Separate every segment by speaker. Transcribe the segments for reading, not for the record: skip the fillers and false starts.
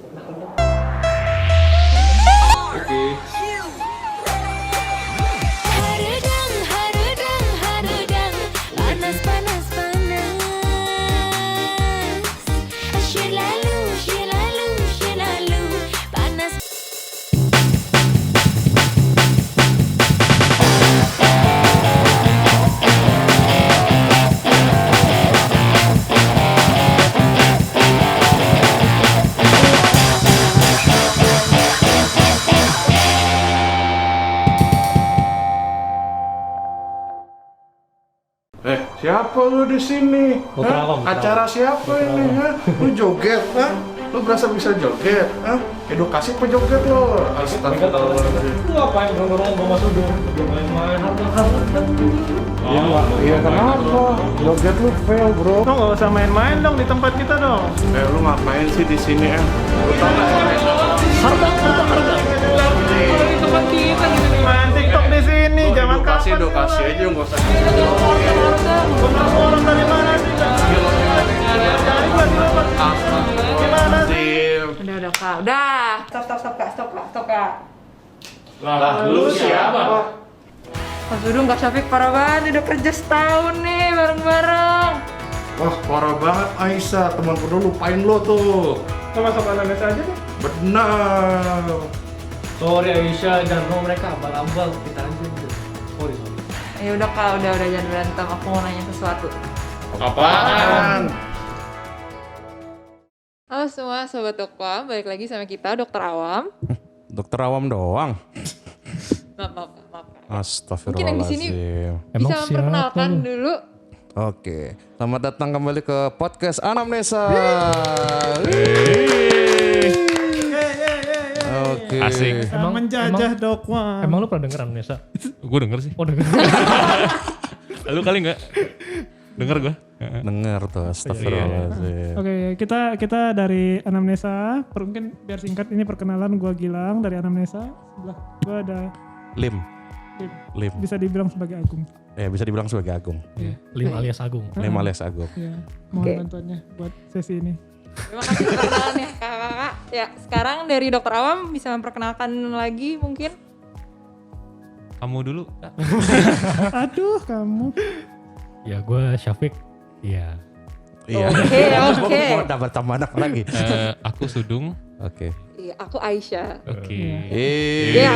Speaker 1: Oke.
Speaker 2: Harudang, harudang, harudang, panas, panas, panas. Shilalu, shilalu, shilalu, panas.
Speaker 3: Siapa lu di sini? Hah? Acara siapa ini? Hah? Lu joget? Hah? Lu berasa bisa joget? Hah? Edukasi pejoget lo. Astagfirullahaladzim.
Speaker 4: Lu ngapain dorong-dorong bawa sudut? Main-main harta-harta.
Speaker 3: Iya kenapa? Joget lu fail bro.
Speaker 4: Lo nggak usah main-main dong di tempat kita dong.
Speaker 3: Lu ngapain sih di sini? Lu tau nggak
Speaker 4: Harta. Di tempat kita gitu nih. Main TikTok di sini. Jangan kapan.
Speaker 3: edukasi aja nggak usah.
Speaker 4: Orang dari mana sih? Gimana sih?
Speaker 5: Udah kak, udah. Stop kak.
Speaker 3: Lah lu siapa?
Speaker 5: Mas Dudung kak Syafiq parah banget, udah kerja setahun nih bareng-bareng.
Speaker 3: Wah parah banget Aisyah, temanku dulu lupain lo tuh.
Speaker 4: Lo masuk analisis aja deh.
Speaker 3: Benar.
Speaker 4: Sorry Aisyah, jangan mau mereka abal-abal. Kita aja. Sorry.
Speaker 5: Ya udah kak, udah jangan berantem. Aku mau nanya sesuatu.
Speaker 3: Apaan?
Speaker 5: Halo semua sobat Dokwa, balik lagi sama kita Dokter Awam.
Speaker 6: Dokter awam doang.
Speaker 5: Maaf.
Speaker 6: Astagfirullahaladzim.
Speaker 5: Mungkin yang di sini bisa memperkenalkan dulu.
Speaker 6: Oke, selamat datang kembali ke podcast Anamnesa. Oke.
Speaker 1: Asik.
Speaker 4: Emang menjajah Dokwa.
Speaker 7: Emang lu pernah denger Amnesia?
Speaker 1: Gue denger sih.
Speaker 7: Oh denger.
Speaker 1: Lu kali enggak? Denger gue.
Speaker 6: Dengar tuh, astagfirullahaladzim.
Speaker 4: Oke, kita dari Anamnesa. Mungkin biar singkat ini perkenalan, gua Gilang dari Anamnesa. Sebelah gua ada
Speaker 6: Lim.
Speaker 4: bisa dibilang sebagai Agung.
Speaker 6: Bisa dibilang sebagai Agung.
Speaker 7: Lim alias Agung.
Speaker 6: Lim alias Agung.
Speaker 4: Ya, mohon bantuannya buat sesi ini.
Speaker 5: Terima kasih perkenalan ya kakak-kakak. Ya sekarang dari Dokter Awam bisa memperkenalkan lagi mungkin.
Speaker 1: Kamu dulu.
Speaker 4: Aduh, kamu.
Speaker 7: Ya gue Syafiq. Iya.
Speaker 6: Iya.
Speaker 5: Oke.
Speaker 6: Mau dapat tambah anak lagi.
Speaker 1: Aku Sudung.
Speaker 6: Oke.
Speaker 5: Iya, aku Aisyah.
Speaker 1: Oke.
Speaker 5: Iya.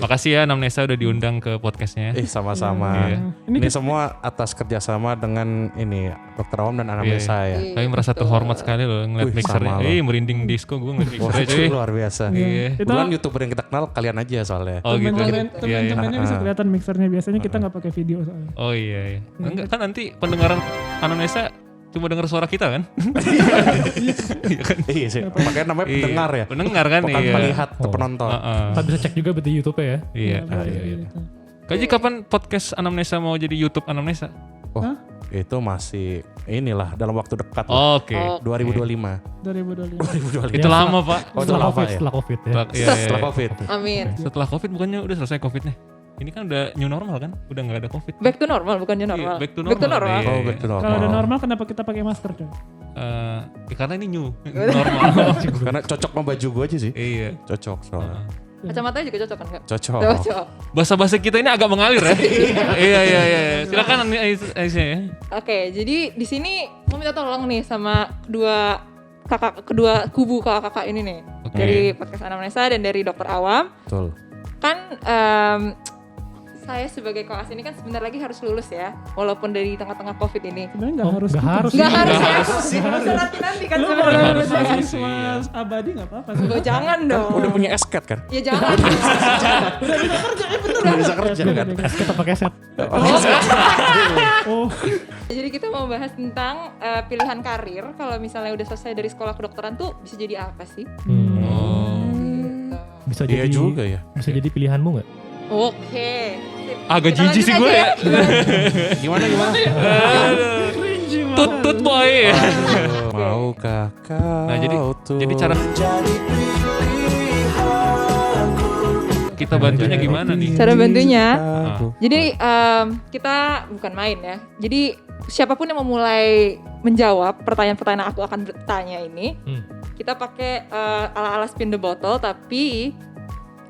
Speaker 1: Makasih ya Anamnesa udah diundang ke podcastnya.
Speaker 6: Sama-sama.
Speaker 1: Iya.
Speaker 6: Ini semua atas kerjasama dengan ini Dokter Awam dan Anamnesa ya.
Speaker 1: Kami merasa terhormat sekali loh ngeliat
Speaker 6: Wih,
Speaker 1: mixernya.
Speaker 6: sama lo.
Speaker 1: Merinding disco gue ngeliat
Speaker 6: Wah,
Speaker 1: mixernya cuy.
Speaker 6: itu luar biasa.
Speaker 1: Iya.
Speaker 6: Kebetulan YouTuber yang kita kenal kalian aja soalnya.
Speaker 1: Oh gitu. Iya.
Speaker 4: Temen-temennya bisa kelihatan mixernya. Biasanya kita nggak pakai video soalnya.
Speaker 1: Oh iya. Enggak kan nanti pendengaran Anamnesa cuma denger suara kita kan?
Speaker 6: Iya sih. Makanya namanya pendengar ya.
Speaker 1: Pendengar kan
Speaker 6: Bukan
Speaker 1: iya.
Speaker 6: melihat atau penonton.
Speaker 7: Kita bisa cek juga di YouTube ya.
Speaker 1: Iya.
Speaker 4: Iya.
Speaker 1: Kaji kapan podcast Anamnesa mau jadi YouTube Anamnesa?
Speaker 6: Oh, itu masih inilah dalam waktu dekat.
Speaker 1: Oke.
Speaker 6: 2025.
Speaker 4: 2025.
Speaker 6: 2025.
Speaker 1: Itu lama Pak.
Speaker 6: Oh, itu
Speaker 7: Setelah
Speaker 6: lama
Speaker 7: COVID,
Speaker 6: ya?
Speaker 7: setelah COVID ya.
Speaker 1: Iya,
Speaker 6: Setelah COVID.
Speaker 5: Amin.
Speaker 1: Setelah COVID bukannya udah selesai COVID-nya? Ini kan udah new normal kan? Udah nggak ada COVID.
Speaker 5: Back to normal bukannya normal.
Speaker 1: Iya, back to normal. Iya.
Speaker 6: Oh, back to normal.
Speaker 4: Kalau udah normal kenapa kita pakai masker coy?
Speaker 1: Karena ini new normal.
Speaker 6: Karena cocok sama baju gue aja sih.
Speaker 1: Iya.
Speaker 6: Cocok soalnya.
Speaker 5: Kacamatanya juga cocok kan kak?
Speaker 6: Cocok.
Speaker 5: Cocok.
Speaker 1: Bahasa-bahasa kita ini agak mengalir ya. Iya. Silakan Aisyah ya.
Speaker 5: Oke, jadi di sini mau minta tolong nih sama kedua kubu kakak-kakak ini nih.
Speaker 1: Oke.
Speaker 5: Dari podcast Anamnesa dan dari Dokter Awam.
Speaker 6: Betul.
Speaker 5: Kan saya sebagai kelas ini kan sebentar lagi harus lulus ya, walaupun dari tengah-tengah COVID ini.
Speaker 4: Sebenarnya nggak harus.
Speaker 7: Nggak harus.
Speaker 5: Nggak harus ya,
Speaker 4: sih.
Speaker 5: nanti kan
Speaker 4: Lu mau
Speaker 5: sebenarnya.
Speaker 1: harus.
Speaker 4: lulus
Speaker 1: Iya.
Speaker 4: semua abadi nggak apa-apa sih.
Speaker 5: Gue jangan dong.
Speaker 6: Udah punya esket kan?
Speaker 5: Ya jangan.
Speaker 6: Udah bisa kerja kan?
Speaker 7: Kita pakai set.
Speaker 4: Oh,
Speaker 5: Jadi kita mau bahas tentang pilihan karir. Kalau misalnya udah selesai dari sekolah kedokteran tuh bisa jadi apa sih? Gitu.
Speaker 7: Bisa
Speaker 6: Iya
Speaker 7: jadi
Speaker 6: juga ya.
Speaker 7: Bisa jadi pilihanmu nggak?
Speaker 5: Oke. Sip.
Speaker 1: Agak
Speaker 5: Kita
Speaker 1: jijik sih
Speaker 5: lanjut
Speaker 1: gue
Speaker 5: aja
Speaker 1: ya.
Speaker 6: Gimana?
Speaker 1: Tut boy.
Speaker 6: Maukah kau
Speaker 1: Nah, jadi
Speaker 6: tuh
Speaker 1: cara kita bantunya gimana nih?
Speaker 5: Cara bantunya,
Speaker 6: Aku.
Speaker 5: jadi kita bukan main ya. Jadi siapapun yang memulai menjawab pertanyaan-pertanyaan aku akan bertanya ini, kita pakai ala-ala spin the bottle, tapi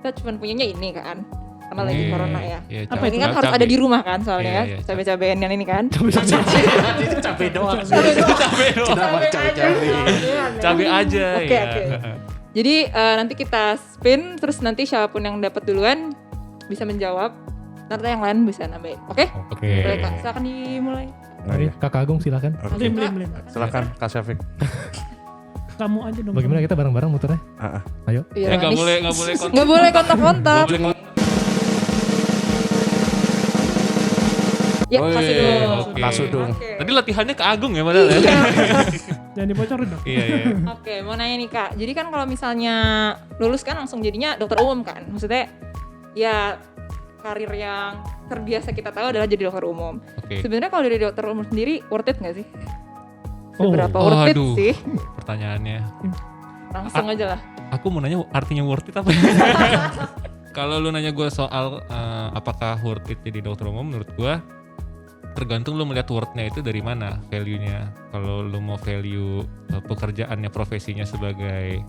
Speaker 5: kita cuma punyanya ini kan, karena lagi corona ya.
Speaker 1: Iya,
Speaker 5: Apa ini kan harus ada di rumah kan soalnya
Speaker 1: Iya,
Speaker 5: kan, cabai-cabean yang ini kan.
Speaker 6: Capek doang.
Speaker 1: Cabe aja.
Speaker 5: Oke,
Speaker 1: ya.
Speaker 5: oke. Jadi nanti kita spin, terus nanti siapapun yang dapat duluan bisa menjawab. Nanti yang lain bisa nambahin. Oke?
Speaker 7: Oke.
Speaker 5: Boleh Kak, silakan dimulai.
Speaker 7: Mari Kakak Agung silakan.
Speaker 6: Oke.
Speaker 4: Blim.
Speaker 6: Silakan Kak Syafiq.
Speaker 4: Kamu aja dong.
Speaker 7: Bagaimana kita bareng-bareng muternya? Ayo.
Speaker 5: Iya,
Speaker 1: Nggak
Speaker 5: Nis.
Speaker 1: boleh
Speaker 5: Nggak boleh kontak-kontak. Ya,
Speaker 1: Oh,
Speaker 5: kasih
Speaker 1: iya,
Speaker 5: dulu.
Speaker 1: oke.
Speaker 6: Kasih dong.
Speaker 5: Oke.
Speaker 1: Tadi latihannya ke Agung ya padahal ya.
Speaker 4: Jangan dibocorin dong.
Speaker 1: Iya.
Speaker 5: Oke, mau nanya nih Kak. Jadi kan kalau misalnya lulus kan langsung jadinya dokter umum kan? Maksudnya ya karir yang terbiasa kita tahu adalah jadi dokter umum.
Speaker 1: Oke.
Speaker 5: Sebenarnya kalau dari dokter umum sendiri worth it nggak sih?
Speaker 7: Oh.
Speaker 5: Seberapa
Speaker 1: Oh,
Speaker 5: worth it
Speaker 1: aduh.
Speaker 5: sih?
Speaker 1: Pertanyaannya.
Speaker 5: Langsung aja lah.
Speaker 1: Aku mau nanya artinya worth it apa? Kalau lu nanya gue soal apakah worth it jadi dokter umum, menurut gue tergantung lu melihat worth-nya itu dari mana, value-nya. Kalau lu mau value pekerjaannya, profesinya sebagai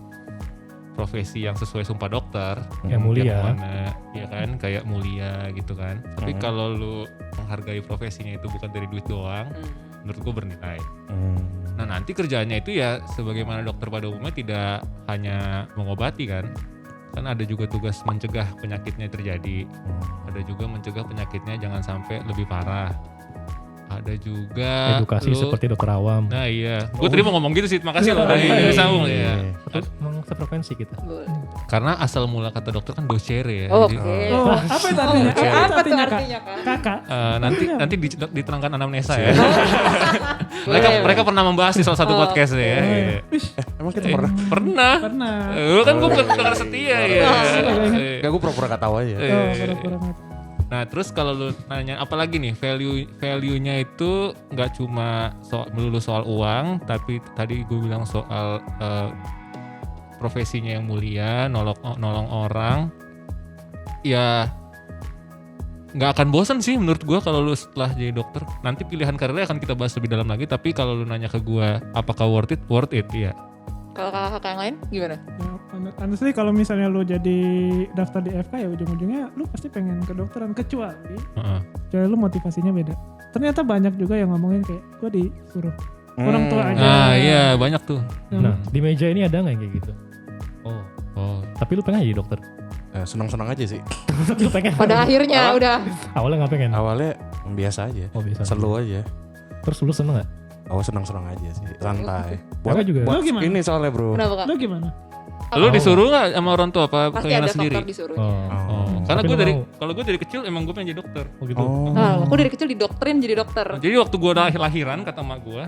Speaker 1: profesi yang sesuai sumpah dokter,
Speaker 7: Yang mulia.
Speaker 1: mana, ya kan, kayak mulia gitu kan. Tapi kalau lu menghargai profesinya itu bukan dari duit doang, menurut gue bernilai. Nah nanti kerjaannya itu ya sebagaimana dokter pada umumnya tidak hanya mengobati kan ada juga tugas mencegah penyakitnya terjadi, ada juga mencegah penyakitnya jangan sampai lebih parah, ada juga
Speaker 7: Edukasi seperti dokter awam.
Speaker 1: Nah iya, gue tadi mau ngomong gitu sih, makasih loh dari sambung ya.
Speaker 7: Emang sefrekuensi kita.
Speaker 5: Boleh.
Speaker 1: Karena asal mula kata dokter kan docere ya.
Speaker 5: Oke.
Speaker 1: Jadi,
Speaker 4: Oh, apa itu artinya?
Speaker 5: Apa tuh
Speaker 4: Artinya, Kak?
Speaker 5: artinya Kak?
Speaker 4: Kakak.
Speaker 1: nanti diterangkan anamnesa ya. mereka pernah membahas di salah satu podcast ya. Iya.
Speaker 6: Emang kita pernah?
Speaker 1: Pernah.
Speaker 4: Pernah.
Speaker 1: Lu kan gue pendengar setia ya.
Speaker 6: Gak, gue pura-pura gak tahu aja.
Speaker 4: Oh, pura-pura ngerti.
Speaker 1: Nah terus kalau lu nanya apalagi nih value-nya itu nggak cuma melulu soal uang, tapi tadi gue bilang soal profesinya yang mulia, nolong orang, ya nggak akan bosan sih menurut gue kalau lu setelah jadi dokter. Nanti pilihan karirnya akan kita bahas lebih dalam lagi, tapi kalau lu nanya ke gue apakah worth it ya.
Speaker 5: Kalau kakak-kakak yang lain gimana?
Speaker 4: Ya, honestly kalau misalnya lu jadi daftar di FK ya ujung-ujungnya lu pasti pengen ke dokteran kecuali lu motivasinya beda. Ternyata banyak juga yang ngomongin kayak gue disuruh orang tua aja.
Speaker 1: Nah iya banyak tuh.
Speaker 7: Nah, di meja ini ada nggak yang kayak gitu? Oh. Tapi lu pengen jadi dokter?
Speaker 6: Senang-senang aja sih.
Speaker 7: Lu pengen?
Speaker 5: Pada akhirnya udah.
Speaker 7: Awalnya nggak pengen?
Speaker 6: Awalnya biasa aja.
Speaker 7: Oh biasa.
Speaker 6: Selu aja.
Speaker 7: Terus lu seneng nggak?
Speaker 6: Senang-senang aja sih. Santai.
Speaker 7: Kakak juga?
Speaker 6: Buat
Speaker 4: Lu gimana?
Speaker 6: ini soalnya bro.
Speaker 5: Kenapa Kak?
Speaker 4: Lu gimana?
Speaker 1: Lu disuruh nggak sama orang tua apa
Speaker 5: Pasti
Speaker 1: keinginan
Speaker 5: ada
Speaker 1: sendiri?
Speaker 5: faktor disuruh.
Speaker 1: Karena
Speaker 7: Tapi
Speaker 1: gue
Speaker 7: lu mau?
Speaker 1: kalau gue dari kecil emang gue pengen jadi dokter.
Speaker 7: Oh gitu?
Speaker 5: Nah, aku dari kecil didoktrin jadi dokter.
Speaker 1: Jadi waktu gue lahiran kata emak gue,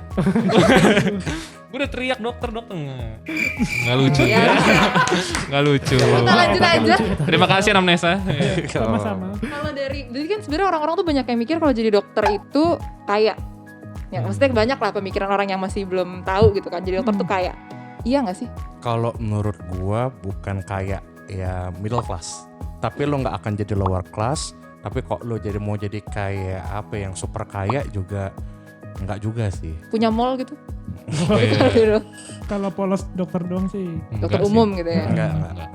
Speaker 1: gue udah teriak dokter. Nggak lucu
Speaker 5: Iya.
Speaker 1: ya? Nggak lucu.
Speaker 5: Kita lanjut aja.
Speaker 1: Terima kasih Anamnesa.
Speaker 4: Sama-sama.
Speaker 5: Kalau jadi kan sebenarnya orang-orang tuh banyak yang mikir kalau jadi dokter itu kaya. Ya maksudnya banyak lah pemikiran orang yang masih belum tahu gitu kan. Jadi dokter tuh kaya. Iya nggak sih?
Speaker 6: Kalau menurut gua bukan kayak ya middle class. Tapi lo nggak akan jadi lower class. Tapi kok lo mau jadi kayak apa yang super kaya juga nggak juga sih.
Speaker 5: Punya mall gitu.
Speaker 1: Iya.
Speaker 4: Kalau polos dokter doang sih.
Speaker 5: Dokter
Speaker 1: Enggak sih.
Speaker 5: umum gitu ya.
Speaker 6: Enggak.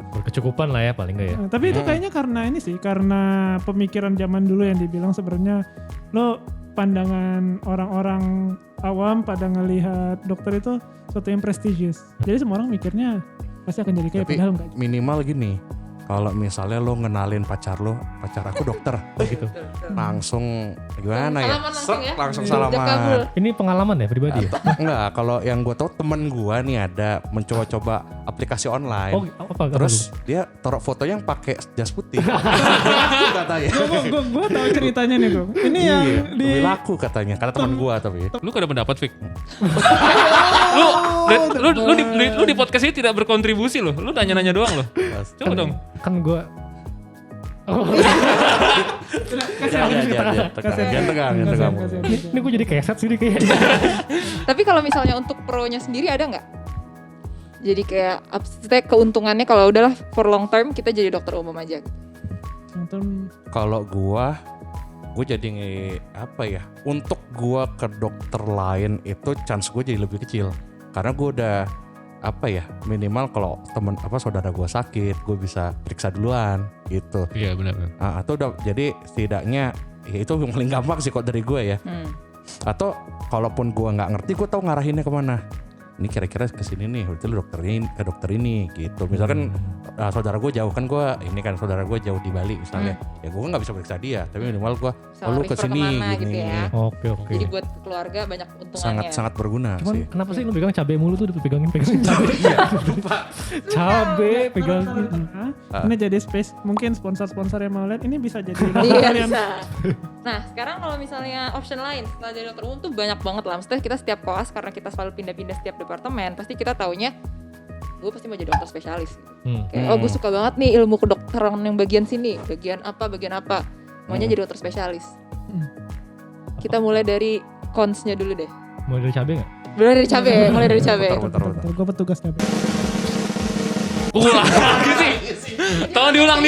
Speaker 7: Berkecukupan lah ya paling nggak ya?
Speaker 4: Nah, tapi itu kayaknya karena ini sih, karena pemikiran zaman dulu yang dibilang sebenarnya lo pandangan orang-orang awam pada ngelihat dokter itu sesuatu yang prestigious. Jadi semua orang mikirnya pasti akan jadi kayak
Speaker 6: Tapi
Speaker 4: padahal enggak.
Speaker 6: minimal gini. Kalau misalnya lo ngenalin pacar aku dokter.
Speaker 7: Gitu.
Speaker 6: Langsung gimana ya?
Speaker 5: Salaman langsung ya?
Speaker 6: Langsung
Speaker 5: Udah kabul.
Speaker 6: salaman.
Speaker 7: Ini pengalaman ya pribadi ya?
Speaker 6: Enggak, kalau yang gue tau temen gue nih ada mencoba-coba aplikasi online.
Speaker 7: Oh apa?
Speaker 6: Terus dia taruh foto yang pakai jas putih. Laku katanya.
Speaker 4: Gue tahu ceritanya nih gue. Ini yang
Speaker 6: Iya,
Speaker 4: di
Speaker 6: lebih laku katanya. Kata teman gue tapi.
Speaker 1: Lu gak ada pendapat, Fik? lu di podcast ini tidak berkontribusi loh. Lu nanya-nanya doang loh. Coba dong.
Speaker 7: Kan gue
Speaker 6: Jangan tegang.
Speaker 7: ini gue jadi keset sih kayaknya.
Speaker 5: Tapi kalau misalnya untuk pro-nya sendiri ada nggak? Jadi kayak maksudnya keuntungannya kalau udahlah for long term kita jadi dokter umum aja.
Speaker 4: Long term.
Speaker 6: Kalau gue jadi apa ya? Untuk gue ke dokter lain itu chance gue jadi lebih kecil. Karena gue udah apa ya? Minimal kalau temen saudara gue sakit, gue bisa periksa duluan gitu.
Speaker 1: Iya benar.
Speaker 6: Atau udah jadi setidaknya ya itu yang paling gampang sih kok dari gue ya. Atau kalaupun gue nggak ngerti, gue tahu ngarahinnya kemana. Ini kira-kira kesini nih, berarti lu ke dokter ini gitu. Misalkan saudara gue jauh kan, saudara gue jauh di Bali misalnya, ya gue nggak bisa periksa dia, tapi minimal gue lu kesini
Speaker 5: kemana
Speaker 6: gini.
Speaker 5: gitu ya.
Speaker 7: Oke.
Speaker 5: Jadi buat keluarga banyak untungannya.
Speaker 6: Sangat berguna
Speaker 7: Cuman
Speaker 6: sih.
Speaker 7: kenapa sih lu pegang cabai mulu tuh pegangin cabai? Cabai pegangin.
Speaker 4: Ini jadi space, mungkin sponsor-sponsor yang mau lihat ini bisa jadi
Speaker 5: Iya
Speaker 4: kalian.
Speaker 5: bisa. Nah sekarang kalau misalnya option lain setelah jadi dokter umum tuh banyak banget lah. Maksudnya kita setiap koas karena kita selalu pindah-pindah setiap departemen, pasti kita taunya gue pasti mau jadi dokter spesialis. Kayak gue suka banget nih ilmu kedokteran yang bagian sini, bagian apa. Maunya jadi dokter spesialis. Kita mulai dari cons-nya dulu deh.
Speaker 7: Mau dari cabai nggak?
Speaker 5: Mulai dari cabai.
Speaker 6: Bentar.
Speaker 4: Gue petugas cabai.
Speaker 1: Lagi sih. Tolong diulang.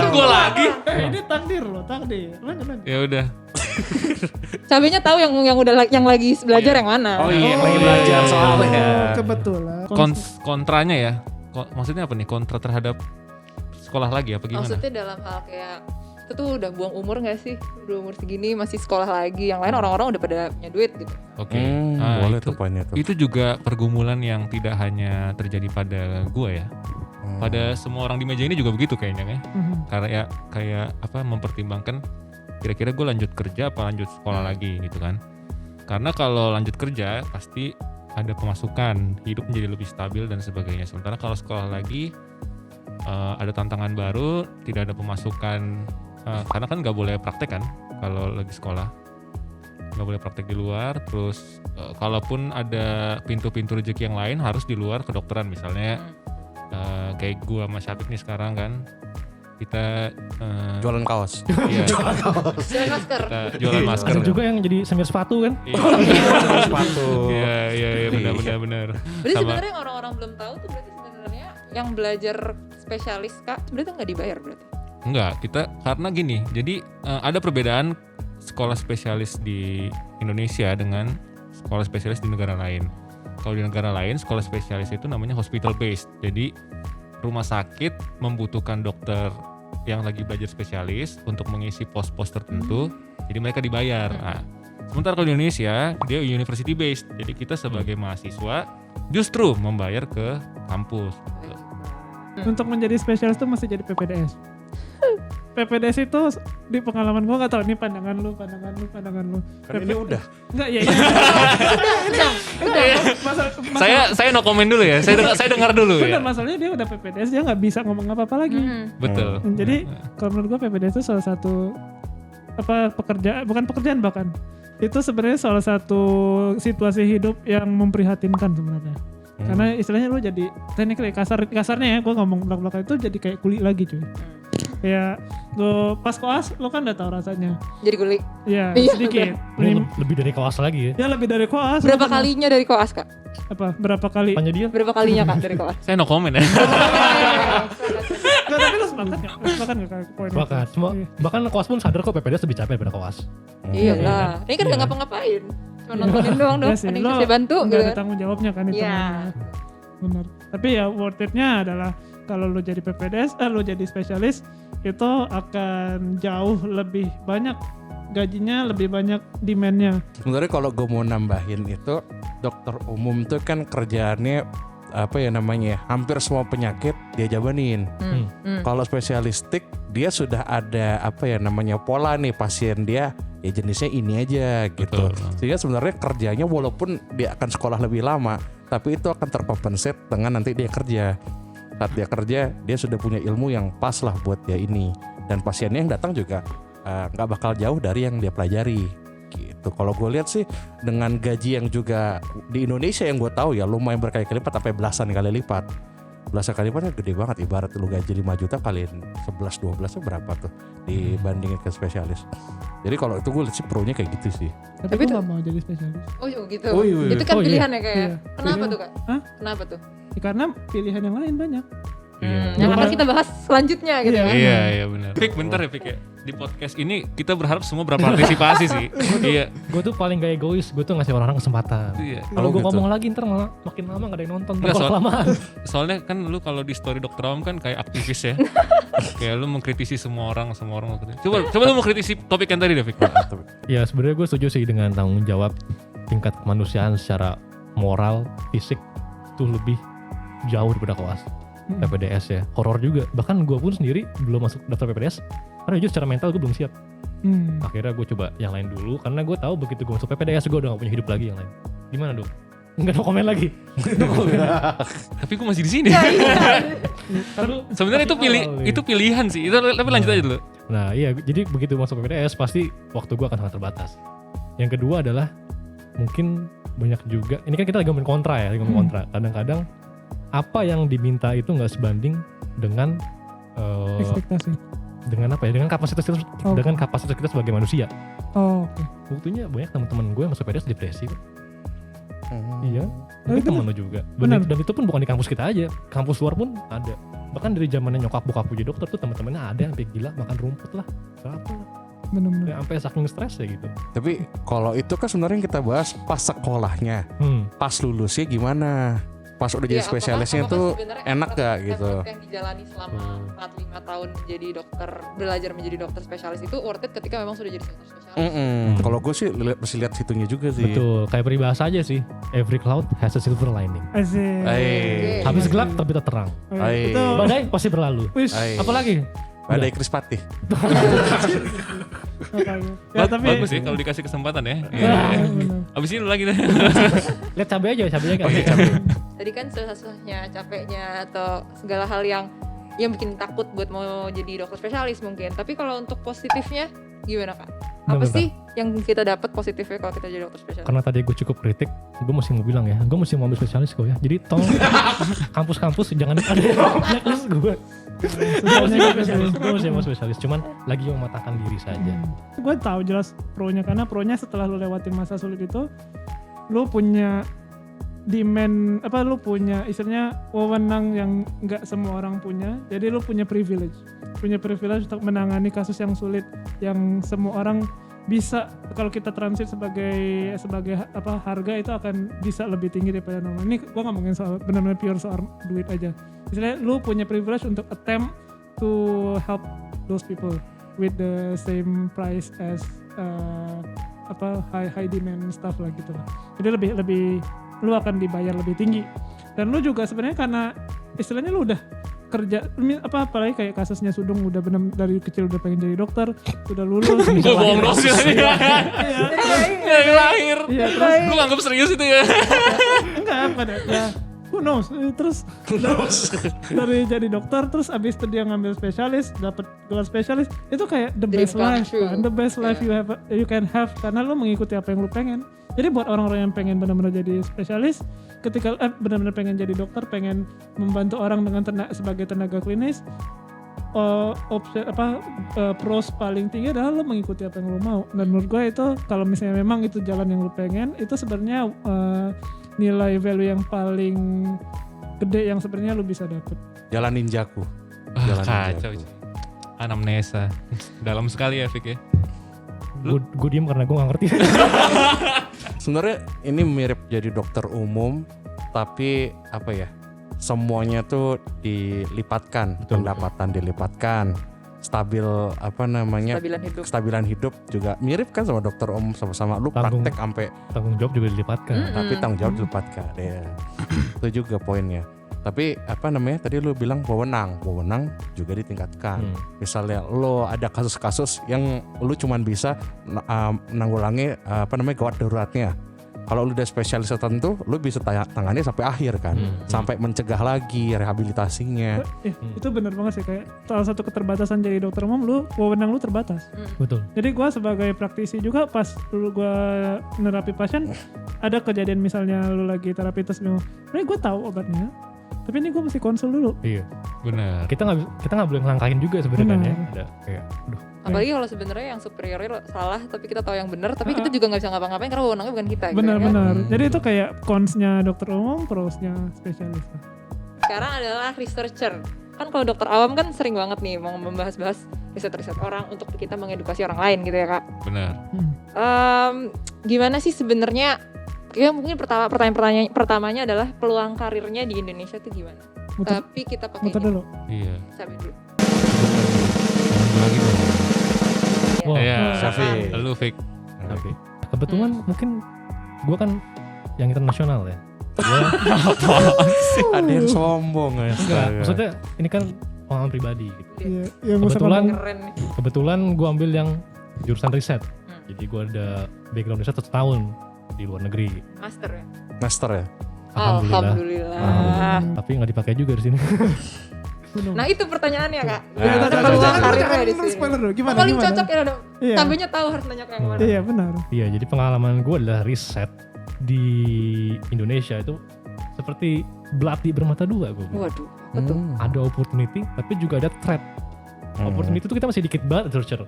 Speaker 1: Gue lagi.
Speaker 4: Ini takdir loh, takdir. Lanjut.
Speaker 1: Ya udah.
Speaker 5: Cabainya tahu yang lagi belajar yang mana.
Speaker 6: Oh iya, lagi belajar soalnya.
Speaker 4: Kebetulan.
Speaker 1: Kontranya ya. Maksudnya apa nih? Kontra terhadap sekolah lagi apa gimana?
Speaker 5: Maksudnya dalam hal kayak itu tuh udah buang umur gak sih? Udah umur segini masih sekolah lagi. Yang lain orang-orang udah pada punya duit gitu.
Speaker 1: Oke.
Speaker 6: Boleh tuh poinnya tuh.
Speaker 1: Itu juga pergumulan yang tidak hanya terjadi pada gue ya. Pada semua orang di meja ini juga begitu kayaknya ya. Karena ya kayak mempertimbangkan kira-kira gue lanjut kerja apa lanjut sekolah lagi gitu kan. Karena kalau lanjut kerja pasti ada pemasukan, hidup menjadi lebih stabil dan sebagainya. Sementara kalau sekolah lagi ada tantangan baru, tidak ada pemasukan, karena kan nggak boleh praktek kan kalau lagi sekolah, nggak boleh praktek di luar. Terus kalaupun ada pintu-pintu rezeki yang lain harus di luar kedokteran misalnya. Kayak gua sama Syafik nih sekarang kan kita
Speaker 6: Jualan kaos.
Speaker 1: iya,
Speaker 5: Jualan masker.
Speaker 1: kita jualan masker.
Speaker 7: Ada juga yang jadi semir sepatu kan?
Speaker 6: Sepatu.
Speaker 1: Iya benar.
Speaker 5: Berarti sebenarnya yang orang-orang belum tahu tuh berarti sebenarnya yang belajar spesialis Kak sebenarnya nggak dibayar berarti?
Speaker 1: Enggak, kita karena gini. Jadi ada perbedaan sekolah spesialis di Indonesia dengan sekolah spesialis di negara lain. Kalau di negara lain sekolah spesialis itu namanya hospital based. Jadi rumah sakit membutuhkan dokter yang lagi belajar spesialis untuk mengisi pos-pos tertentu. Jadi mereka dibayar. Nah, sementara kalau di Indonesia dia university based. Jadi kita sebagai mahasiswa justru membayar ke kampus. Gitu.
Speaker 4: Untuk menjadi spesialis tuh mesti jadi PPDS. PPDS itu di pengalaman gue gak tau, ini pandangan lu.
Speaker 6: Kan ini udah.
Speaker 4: Enggak, iya.
Speaker 1: Saya no comment dulu ya. Saya dengar dulu ya.
Speaker 4: Benar, masalahnya dia udah PPDS, dia gak bisa ngomong apa-apa lagi.
Speaker 1: Betul.
Speaker 4: Jadi kalau menurut gue PPDS itu salah satu bukan pekerjaan bahkan. Itu sebenarnya salah satu situasi hidup yang memprihatinkan sebenarnya. Karena istilahnya lu jadi teknik kasarnya ya, gue ngomong belak-belakan itu jadi kayak kuli lagi cuy. Ya lu pas koas lu kan udah tahu rasanya.
Speaker 5: Jadi kuli.
Speaker 4: Ya
Speaker 5: Iya,
Speaker 4: sedikit.
Speaker 7: Ini lebih dari kaos lagi ya?
Speaker 4: Ya lebih dari koas.
Speaker 5: Berapa kalinya dari koas Kak?
Speaker 4: Berapa kali?
Speaker 7: Apanya dia?
Speaker 5: Berapa kalinya Kak dari koas?
Speaker 1: Saya no comment ya.
Speaker 4: Nggak, tapi lu sepakat gak? Lu sepakat gak kayak poin itu?
Speaker 7: Bahkan, bahkan kaos pun sadar kok PPDS lebih capek daripada kaos.
Speaker 5: Iya lah. Ini kan gak ngapa-ngapain. Cuma nontonin doang
Speaker 4: Iya
Speaker 5: dong.
Speaker 4: sih,
Speaker 5: Mending
Speaker 4: lo
Speaker 5: kasih bantu
Speaker 4: nggak
Speaker 5: gitu.
Speaker 4: ada tanggung jawabnya kan itu.
Speaker 5: Iya.
Speaker 4: Benar. Tapi ya worth it-nya adalah kalau lu jadi PPDS, lu jadi spesialis itu akan jauh lebih banyak gajinya, lebih banyak demand-nya.
Speaker 6: Sebenarnya kalau gue mau nambahin itu, dokter umum tuh kan kerjaannya hampir semua penyakit dia jabanin. Kalau spesialistik dia sudah ada pola nih pasien dia ya jenisnya ini aja gitu. Sehingga sebenarnya kerjanya walaupun dia akan sekolah lebih lama, tapi itu akan terkompensate dengan nanti dia kerja. Saat dia kerja dia sudah punya ilmu yang pas lah buat dia ini, dan pasiennya yang datang juga nggak bakal jauh dari yang dia pelajari. Gitu. Kalau gue lihat sih dengan gaji yang juga di Indonesia yang gue tahu ya lumayan berkali-kali lipat sampai belasan kali lipat. Belasan kali lipatnya gede banget, ibarat lu gaji 5 juta kaliin 11-12 itu berapa tuh dibandingin ke spesialis. Jadi kalau itu gue lihat sih pro-nya kayak gitu sih.
Speaker 4: Tapi gue gak mau jadi spesialis.
Speaker 5: Oh gitu.
Speaker 6: Oh, iya.
Speaker 5: Itu kan
Speaker 7: Oh, iya.
Speaker 5: pilihan ya kayak.
Speaker 4: Iya.
Speaker 5: Kenapa tuh Kak?
Speaker 4: Hah?
Speaker 5: Kenapa tuh?
Speaker 4: Ya, karena pilihan yang lain banyak.
Speaker 5: Yang akan kita bahas selanjutnya gitu.
Speaker 1: Iya benar. Fik bentar ya Fik ya. Di podcast ini kita berharap semua berpartisipasi sih. Iya.
Speaker 7: Gue tuh paling gak egois, gue tuh ngasih orang-orang kesempatan.
Speaker 1: Iya.
Speaker 7: Kalau gue
Speaker 6: gitu.
Speaker 7: ngomong lagi ntar malah makin lama gak ada yang nonton,
Speaker 1: Nggak,
Speaker 7: ntar kelamaan.
Speaker 1: Soalnya kan lu kalau di story Dokter Awam kan kayak aktivis ya. Kayak lu mengkritisi semua orang. Coba lu mau kritisi topik yang tadi deh Fik.
Speaker 7: Ya sebenarnya gue setuju sih dengan tanggung jawab tingkat kemanusiaan secara moral, fisik tuh lebih jauh daripada kelas PPDS ya. Horor juga. Bahkan gue pun sendiri belum masuk daftar PPDS karena jujur secara mental gue belum siap. Akhirnya gue coba yang lain dulu karena gue tahu begitu gue masuk PPDS gue udah gak punya hidup lagi yang lain. Gimana dong? Enggak ada komen lagi.
Speaker 1: Tapi gue masih di sini. Sebenarnya itu pilihan sih. Tapi lanjut aja dulu.
Speaker 7: Nah iya, jadi begitu masuk PPDS pasti waktu gue akan sangat terbatas. Yang kedua adalah mungkin banyak juga, ini kan kita lagi ngomongin kontra ya, kadang-kadang apa yang diminta itu nggak sebanding dengan
Speaker 4: Ekspektasi.
Speaker 7: dengan apa ya, dengan kapasitas kita sebagai manusia.
Speaker 4: Oke.
Speaker 7: Buktinya banyak teman-teman gue yang masuk PPDS depresi. Iya,
Speaker 4: Tapi
Speaker 7: mungkin temen lo juga.
Speaker 4: Benar.
Speaker 7: Dan itu pun bukan di kampus kita aja, kampus luar pun ada. Bahkan dari zamannya nyokap bokap gue jadi dokter tuh teman-temannya ada yang sampai gila makan rumput lah, apa lah.
Speaker 4: Benar-benar.
Speaker 7: Ya, sampai saking stres ya gitu.
Speaker 6: Tapi kalau itu kan sebenarnya yang kita bahas pas sekolahnya, pas lulusnya gimana? Pas udah jadi spesialisnya tuh enak gak gitu?
Speaker 5: Yang dijalani selama 4-5 tahun menjadi dokter, belajar menjadi dokter spesialis itu worth it ketika memang sudah jadi dokter spesialis.
Speaker 6: Kalau gue sih mesti lihat situnya juga sih.
Speaker 7: Betul, kayak peribahasa aja sih. Every cloud has a silver lining.
Speaker 4: Asik.
Speaker 7: Habis gelap tapi tetap terang.
Speaker 4: Itu
Speaker 7: Badai pasti berlalu.
Speaker 4: wish.
Speaker 7: Apalagi?
Speaker 6: Badai Krispatih.
Speaker 4: Ya tapi
Speaker 1: Bagus sih kalau dikasih kesempatan ya.
Speaker 4: benar.
Speaker 1: Abis ini lu lagi deh.
Speaker 7: Lihat cabenya aja, cabenya kan.
Speaker 5: Tadi kan susah-susahnya, capeknya atau segala hal yang bikin takut buat mau jadi dokter spesialis mungkin. Tapi kalau untuk positifnya gimana Kak? Apa sih yang kita dapat positifnya kalau kita jadi dokter spesialis?
Speaker 7: Karena tadi gue cukup kritik, gue mesti mau bilang ya, gue mesti mau ambil spesialis kok ya. Jadi tolong kampus-kampus jangan ada blacklist gue. Gue mesti mau spesialis, cuman lagi mematahkan diri saja.
Speaker 4: Gue tahu jelas pro-nya, karena pro-nya setelah lu lewatin masa sulit itu, lu punya demand, lu punya istilahnya wewenang yang nggak semua orang punya. Jadi lu punya privilege untuk menangani kasus yang sulit, yang semua orang bisa. Kalau kita transit sebagai harga itu akan bisa lebih tinggi daripada normal. Ini gue ngomongin soal benar-benar pure soal duit aja. Istilahnya lu punya privilege untuk attempt to help those people with the same price as high demand stuff lah gitu lah. Jadi lebih lu akan dibayar lebih tinggi. Dan lu juga sebenarnya karena istilahnya lu udah kerja apalagi kayak kasusnya Sudung udah benar dari kecil udah pengen jadi dokter, udah lulus.
Speaker 1: Gue bohong dong sih. Lahir.
Speaker 4: Iya, terus
Speaker 1: Lu nganggap serius itu ya?
Speaker 4: enggak pada ya who knows. Terus dari jadi dokter terus abis itu dia ngambil spesialis, dapat gelar spesialis, itu kayak the
Speaker 5: Dream
Speaker 4: best
Speaker 5: come
Speaker 4: life
Speaker 5: true.
Speaker 4: kan? The best life you can have karena lu mengikuti apa yang lu pengen. Jadi buat orang-orang yang pengen benar-benar jadi spesialis, ketika benar-benar pengen jadi dokter, pengen membantu orang dengan sebagai tenaga klinis, pros paling tinggi adalah lo mengikuti apa yang lo mau. Dan menurut gue itu kalau misalnya memang itu jalan yang lo pengen, itu sebenarnya nilai value yang paling gede yang sebenarnya lo bisa dapet.
Speaker 6: Jalan ninjaku.
Speaker 1: Kacau. Anamnesa. Dalam sekali ya Fik ya.
Speaker 7: Gue diem karena gue gak ngerti.
Speaker 6: Sebenarnya ini mirip jadi dokter umum, tapi semuanya tuh dilipatkan, pendapatan dilipatkan, kestabilan hidup juga mirip kan sama dokter umum, sama-sama lu praktek sampai
Speaker 7: tanggung jawab juga dilipatkan.
Speaker 6: tapi tanggung jawab dilipatkan ya. Itu juga poinnya. Tapi tadi lu bilang wewenang juga ditingkatkan. Misalnya lo ada kasus-kasus yang lu cuman bisa menanggulangi gawat daruratnya. Kalau lu udah spesialis tertentu, lu bisa tangani sampai akhir kan, sampai mencegah lagi rehabilitasinya.
Speaker 4: Itu benar banget sih, kayak salah satu keterbatasan jadi dokter umum, wewenang lu terbatas.
Speaker 7: Betul.
Speaker 4: Jadi gue sebagai praktisi juga pas dulu gue nerapi pasien, ada kejadian misalnya lu lagi terapi terus gue tahu obatnya, tapi ini gue mesti konsul dulu.
Speaker 7: Iya.
Speaker 1: Benar.
Speaker 7: Kita nggak boleh ngelangkahin juga sebenarnya kan ya. Ada kayak,
Speaker 5: Apalagi kalau sebenarnya yang superiornya salah, tapi kita tahu yang benar, tapi kita juga nggak bisa ngapa-ngapain karena wewenangnya bukan kita.
Speaker 4: Benar-benar. Jadi itu kayak consnya dokter umum, prosnya spesialis.
Speaker 5: Sekarang adalah researcher. kan kalau dokter awam kan sering banget nih mau membahas-bahas riset-riset orang untuk kita mengedukasi orang lain gitu ya Kak.
Speaker 1: Benar.
Speaker 5: Gimana sih sebenarnya? Ya mungkin pertanyaan pertamanya adalah peluang karirnya di Indonesia tuh gimana? Tapi kita pakai
Speaker 4: Muter dulu.
Speaker 1: Iya.
Speaker 5: Sabi dulu.
Speaker 1: Lagi dong.
Speaker 7: Wah,
Speaker 1: Iya.
Speaker 6: Syafi.
Speaker 1: Lu Fik.
Speaker 7: tapi kebetulan mungkin gue kan yang internasional ya.
Speaker 6: Ada yang sombong ya.
Speaker 7: Enggak, maksudnya ini kan pengalaman pribadi gitu.
Speaker 4: Iya, yang gak usah
Speaker 7: Kebetulan
Speaker 5: Keren nih.
Speaker 7: kebetulan gue ambil yang jurusan riset. Jadi gue ada background riset 1 tahun di luar negeri.
Speaker 5: Master ya.
Speaker 6: Master ya.
Speaker 5: Alhamdulillah.
Speaker 7: Tapi nggak dipakai juga di sini.
Speaker 5: Nah itu pertanyaannya Kak.
Speaker 6: Nah,
Speaker 5: Gimana
Speaker 6: jangan-
Speaker 5: peluang
Speaker 6: jangan-
Speaker 5: karirnya di sini?
Speaker 4: spoiler dulu, gimana?
Speaker 5: Paling
Speaker 4: gimana?
Speaker 5: cocok ya udah.
Speaker 4: Iya.
Speaker 5: Tampilnya tahu harus nanya ke yang mana.
Speaker 4: Iya benar.
Speaker 7: Iya, jadi pengalaman gue adalah riset di Indonesia itu seperti belati bermata dua gue.
Speaker 5: Waduh, betul.
Speaker 7: Ada opportunity, tapi juga ada threat. Opportunity itu kita masih dikit banget researcher.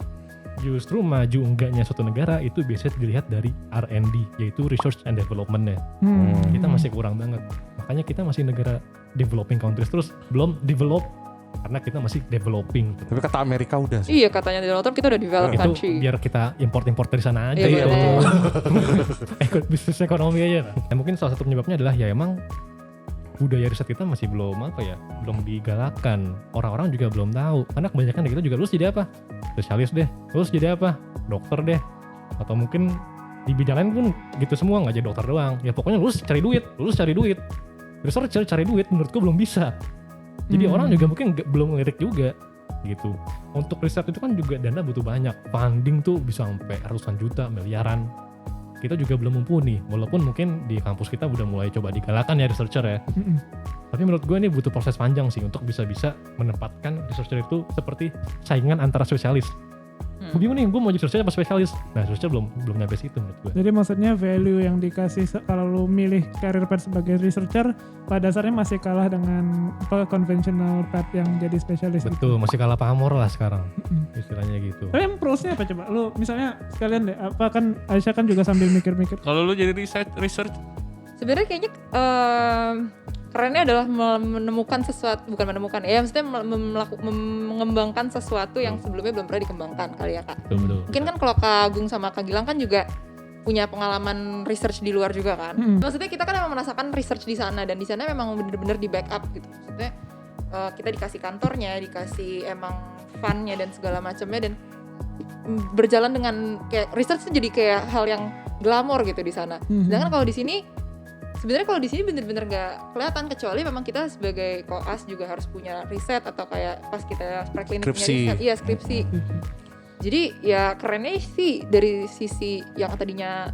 Speaker 7: Justru maju enggaknya suatu negara itu biasanya dilihat dari R&D, yaitu research and development-nya. Kita masih kurang banget. Makanya kita masih negara developing countries, terus belum develop karena kita masih developing.
Speaker 6: Tapi kata Amerika udah sih.
Speaker 5: Iya katanya di Rotterdam kita udah developed
Speaker 7: Itu
Speaker 5: country.
Speaker 7: biar kita import dari sana aja
Speaker 5: Iya,
Speaker 7: gitu.
Speaker 5: bener.
Speaker 7: Bisnis ekonomi aja. Dan mungkin salah satu penyebabnya adalah ya emang budaya riset kita masih belum belum digalakkan. Orang-orang juga belum tahu. Karena kebanyakan dari kita juga lulus jadi apa? Spesialis deh. Lulus jadi apa? Dokter deh. Atau mungkin di bidang lain pun gitu semua, nggak jadi dokter doang. Ya pokoknya lulus cari duit. Researcher cari duit menurutku belum bisa. Jadi orang juga mungkin belum ngelirik juga gitu. Untuk riset itu kan juga dana butuh banyak. Funding tuh bisa sampai ratusan juta, miliaran. Kita juga belum mumpuni, walaupun mungkin di kampus kita udah mulai coba digalakan ya researcher ya. Tapi menurut gue ini butuh proses panjang sih untuk bisa-bisa menempatkan researcher itu seperti saingan antara spesialis. Gue bingung nih, gue mau jadi researcher apa spesialis? Nah researcher belum nyampe situ menurut gue.
Speaker 4: Jadi maksudnya value yang dikasih kalau lu milih career path sebagai researcher pada dasarnya masih kalah dengan conventional path yang jadi spesialis.
Speaker 7: Betul, masih kalah pamor lah sekarang istilahnya gitu.
Speaker 4: Tapi yang plusnya apa coba? Lu misalnya sekalian deh, apa kan Aisyah kan juga sambil mikir-mikir.
Speaker 1: Kalau lu jadi research
Speaker 5: Sebenarnya kayaknya kerennya adalah menemukan sesuatu, bukan menemukan ya, maksudnya mengembangkan sesuatu yang sebelumnya belum pernah dikembangkan kali ya Kak.
Speaker 7: Betul.
Speaker 5: Mungkin kan kalau Kak Agung sama Kak Gilang kan juga punya pengalaman research di luar juga kan. Maksudnya kita kan emang merasakan research di sana dan di sana memang bener-bener di backup gitu. Maksudnya kita dikasih kantornya, dikasih emang fund-nya dan segala macamnya dan berjalan dengan kayak research itu jadi kayak hal yang glamor gitu di sana. Sedangkan kalau di sini sebenarnya kalau di sini bener-bener nggak kelihatan kecuali memang kita sebagai koas juga harus punya riset atau kayak pas kita preklinik punya
Speaker 6: Skripsi.
Speaker 5: riset, iya skripsi. Jadi ya kerennya sih dari sisi yang tadinya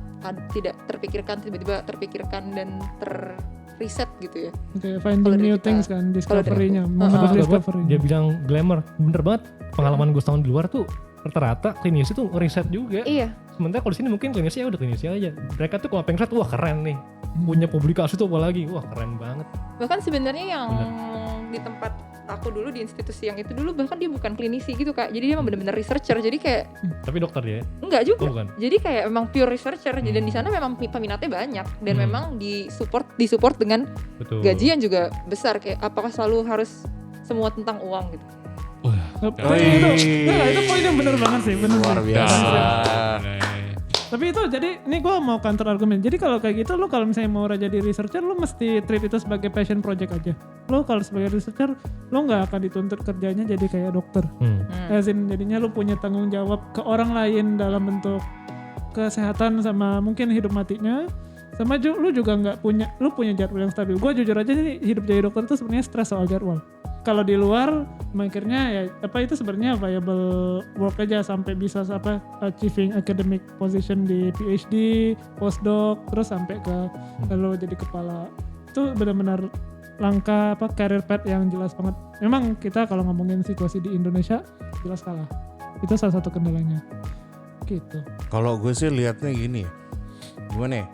Speaker 5: tidak terpikirkan tiba-tiba terpikirkan dan terriset gitu ya.
Speaker 4: Kayak finding
Speaker 5: Kalau dari
Speaker 4: new
Speaker 5: kita-
Speaker 4: things kan,
Speaker 5: kalau dari
Speaker 4: discovery-nya,
Speaker 5: aku.
Speaker 4: moment of
Speaker 7: Kalau gua,
Speaker 4: discovery.
Speaker 7: dia bilang glamour, bener banget. Pengalaman gue setahun di luar tuh rata-rata klinisi tuh riset juga.
Speaker 5: Iya.
Speaker 7: Sementara kalau di sini mungkin klinisi ya udah klinisi aja. Mereka tuh kalau pengen riset, wah keren nih. Punya publikasi tuh apalagi, wah keren banget.
Speaker 5: Bahkan sebenarnya yang di tempat aku dulu di institusi yang itu dulu bahkan dia bukan klinisi gitu Kak. Jadi dia emang bener-bener researcher. Jadi kayak
Speaker 7: Tapi dokter dia,
Speaker 5: enggak juga.
Speaker 7: oh bukan.
Speaker 5: Jadi kayak emang pure researcher dan di sana memang peminatnya banyak dan memang disupport dengan
Speaker 7: Betul.
Speaker 5: gaji yang juga besar kayak apakah selalu harus semua tentang uang gitu.
Speaker 4: Itu poin yang bener banget sih, bener
Speaker 6: Luar
Speaker 4: sih.
Speaker 6: biasa.
Speaker 4: Tapi itu jadi ini gue mau counter argumen. Jadi kalau kayak gitu lu kalau misalnya mau jadi researcher lu mesti treat itu sebagai passion project aja. Lu kalau sebagai researcher lu nggak akan dituntut kerjanya jadi kayak dokter. As in, jadinya lu punya tanggung jawab ke orang lain dalam bentuk kesehatan sama mungkin hidup matinya. Sama lu juga nggak punya, lu punya jadwal yang stabil. Gue jujur aja sih hidup jadi dokter itu sebenarnya stres soal jadwal. Kalau di luar mikirnya ya apa itu sebenarnya viable work aja sampai bisa achieving academic position di PhD, postdoc, terus sampai ke lalu jadi kepala. Itu benar-benar langkah career path yang jelas banget. Memang kita kalau ngomongin situasi di Indonesia jelas kalah. Itu salah satu kendalanya. Gitu.
Speaker 6: Kalau gue sih liatnya gini, gimana ya?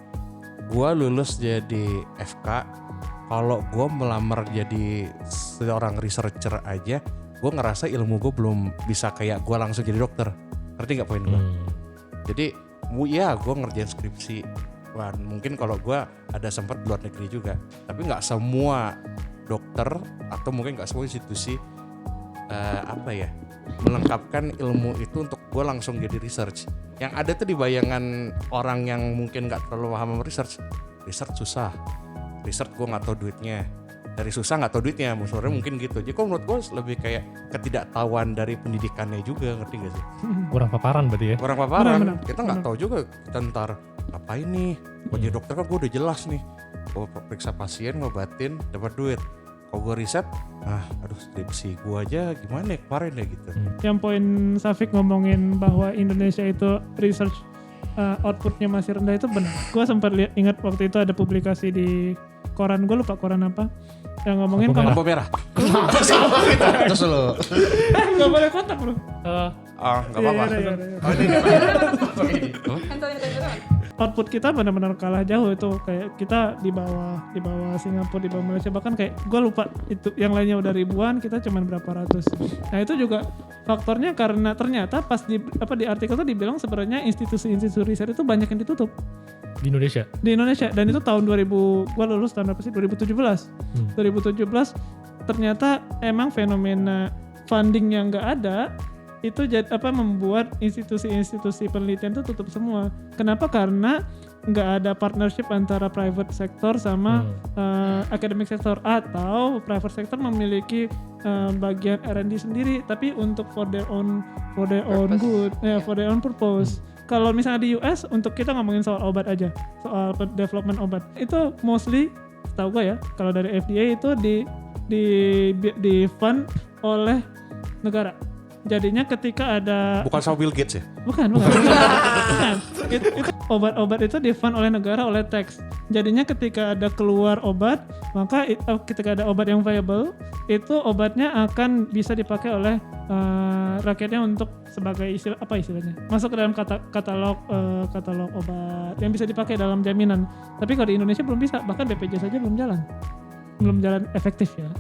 Speaker 6: Gue lulus jadi FK. Kalau gue melamar jadi seorang researcher aja, gue ngerasa ilmu gue belum bisa kayak gue langsung jadi dokter. Ngerti nggak poin gue? Jadi ya gue ngerjain skripsi. Wah, mungkin kalau gue ada sempat luar negeri juga, tapi nggak semua dokter atau mungkin nggak semua institusi melengkapkan ilmu itu untuk gue langsung jadi research. Yang ada tuh di bayangan orang yang mungkin nggak terlalu paham research susah, research gue nggak tahu duitnya, dari susah nggak tahu duitnya, maksudnya mungkin gitu. Jadi kok menurut gue lebih kayak ketidaktahuan dari pendidikannya juga, ngerti gak sih?
Speaker 7: Kurang paparan berarti ya.
Speaker 6: Kurang paparan,
Speaker 4: Benar.
Speaker 6: kita nggak tahu juga kita ntar ngapain nih. Kalau jadi dokter kan gue udah jelas nih, gue periksa pasien, ngobatin, dapat duit. Kalau gue riset, aduh skripsi gue aja gimana ya kemarin ya gitu.
Speaker 4: Yang poin Safik ngomongin bahwa Indonesia itu research outputnya masih rendah itu benar. Gue sempat ingat waktu itu ada publikasi di koran, gue lupa koran apa, yang ngomongin
Speaker 6: Lampu merah. Sama kita. Terus lo.
Speaker 4: Gak boleh kontak bro.
Speaker 6: Nggak apa-apa.
Speaker 4: Output kita benar-benar kalah jauh itu, kayak kita di bawah Singapura, di bawah Malaysia, bahkan kayak gue lupa itu yang lainnya udah ribuan, kita cuman berapa ratus. Nah itu juga faktornya karena ternyata pas di artikel itu dibilang sebenarnya institusi-institusi riset itu banyak yang ditutup
Speaker 7: Di Indonesia.
Speaker 4: Dan itu tahun 2000, gue lulus tahun apa sih, 2017. 2017 ternyata emang fenomena funding yang nggak ada itu membuat institusi-institusi penelitian itu tutup semua. Kenapa? Karena nggak ada partnership antara private sector sama academic sector, atau private sector memiliki bagian R&D sendiri tapi untuk for their own good, for their own purpose. Kalau misalnya di US, untuk kita ngomongin soal obat aja, soal development obat, itu mostly setahu gue ya, kalau dari FDA itu di fund oleh negara. Jadinya ketika ada...
Speaker 6: Bukan sama Bill Gates ya?
Speaker 4: Bukan. Itu obat-obat itu di-fund oleh negara, oleh tax. Jadinya ketika ada keluar obat, maka ketika ada obat yang viable, itu obatnya akan bisa dipakai oleh rakyatnya untuk sebagai istilahnya, masuk ke dalam katalog obat yang bisa dipakai dalam jaminan. Tapi kalau di Indonesia belum bisa, bahkan BPJS saja belum jalan efektif ya.